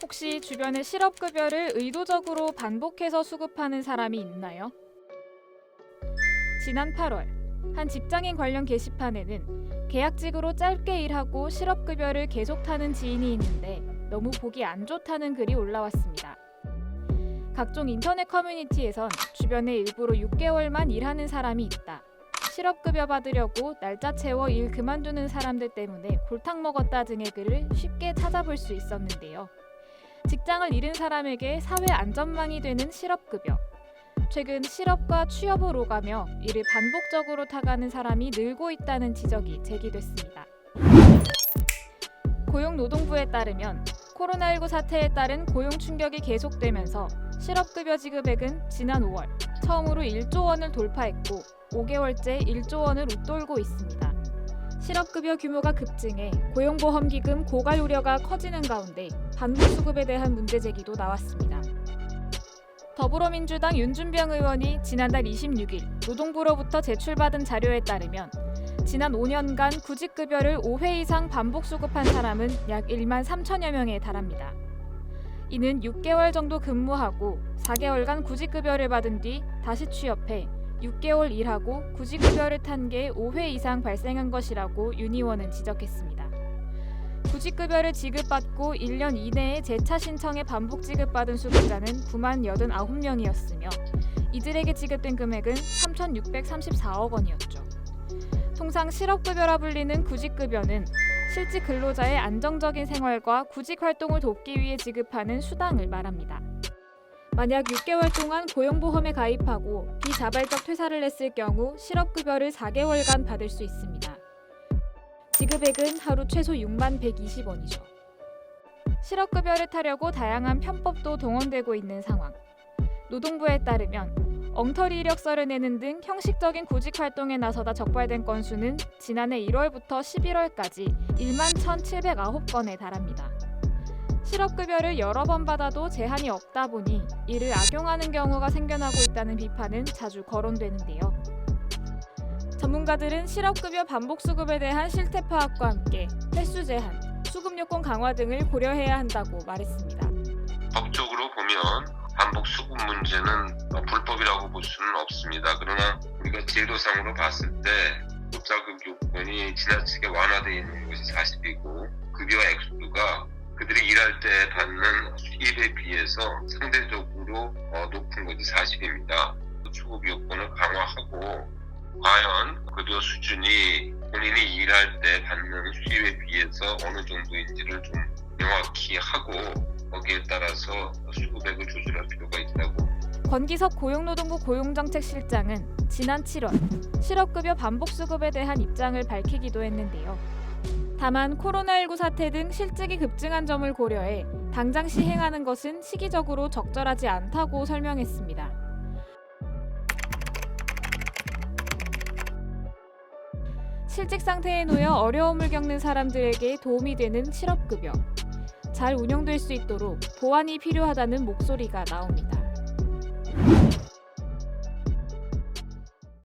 혹시 주변에 실업급여를 의도적으로 반복해서 수급하는 사람이 있나요? 지난 8월 한 직장인 관련 게시판에는 계약직으로 짧게 일하고 실업급여를 계속 타는 지인이 있는데 너무 보기 안 좋다는 글이 올라왔습니다. 각종 인터넷 커뮤니티에선 주변에 일부러 6개월만 일하는 사람이 있다. 실업급여 받으려고 날짜 채워 일 그만두는 사람들 때문에 골탕 먹었다 등의 글을 쉽게 찾아볼 수 있었는데요. 직장을 잃은 사람에게 사회 안전망이 되는 실업급여. 최근 실업과 취업을 오가며 이를 반복적으로 타가는 사람이 늘고 있다는 지적이 제기됐습니다. 고용노동부에 따르면 코로나19 사태에 따른 고용 충격이 계속되면서 실업급여 지급액은 지난 5월 처음으로 1조 원을 돌파했고 5개월째 1조 원을 웃돌고 있습니다. 실업급여 규모가 급증해 고용보험기금 고갈 우려가 커지는 가운데 반복수급에 대한 문제 제기도 나왔습니다. 더불어민주당 윤준병 의원이 지난달 26일 노동부로부터 제출받은 자료에 따르면 지난 5년간 구직급여를 5회 이상 반복 수급한 사람은 약 1만 3천여 명에 달합니다. 이는 6개월 정도 근무하고 4개월간 구직급여를 받은 뒤 다시 취업해 6개월 일하고 구직급여를 탄 게 5회 이상 발생한 것이라고 윤 의원은 지적했습니다. 구직급여를 지급받고 1년 이내에 재차 신청해 반복 지급받은 수급자는 9만 89명이었으며 이들에게 지급된 금액은 3,634억 원이었죠. 통상 실업급여라 불리는 구직급여는 실직 근로자의 안정적인 생활과 구직활동을 돕기 위해 지급하는 수당을 말합니다. 만약 6개월 동안 고용보험에 가입하고 비자발적 퇴사를 했을 경우 실업급여를 4개월간 받을 수 있습니다. 지급액은 하루 최소 6만 120원이죠. 실업급여를 타려고 다양한 편법도 동원되고 있는 상황. 노동부에 따르면 엉터리 이력서를 내는 등 형식적인 구직활동에 나서다 적발된 건수는 지난해 1월부터 11월까지 1만 1,709건에 달합니다. 실업급여를 여러 번 받아도 제한이 없다 보니 이를 악용하는 경우가 생겨나고 있다는 비판은 자주 거론되는데요. 전문가들은 실업급여 반복 수급에 대한 실태 파악과 함께 횟수 제한, 수급 요건 강화 등을 고려해야 한다고 말했습니다. 법적으로 보면 반복 수급 문제는 불법이라고 볼 수는 없습니다. 그러나 우리가 제도상으로 봤을 때 자급 요건이 지나치게 완화되어 있는 것이 사실이고 급여 액수가 그들이 일할 때 받는 수입에 비해서 상대적으로 높은 것이 사실입니다. 수급 요건을 강화하고 과연 급여 수준이 본인이 일할 때 받는 수입에 비해서 어느 정도인지를 좀 명확히 하고 거기에 따라서 수급액을 조절할 필요가 있다고. 권기석 고용노동부 고용정책실장은 지난 7월 실업급여 반복 수급에 대한 입장을 밝히기도 했는데요. 다만 코로나19 사태 등 실직이 급증한 점을 고려해 당장 시행하는 것은 시기적으로 적절하지 않다고 설명했습니다. 실직 상태에 놓여 어려움을 겪는 사람들에게 도움이 되는 실업급여. 잘 운영될 수 있도록 보완이 필요하다는 목소리가 나옵니다.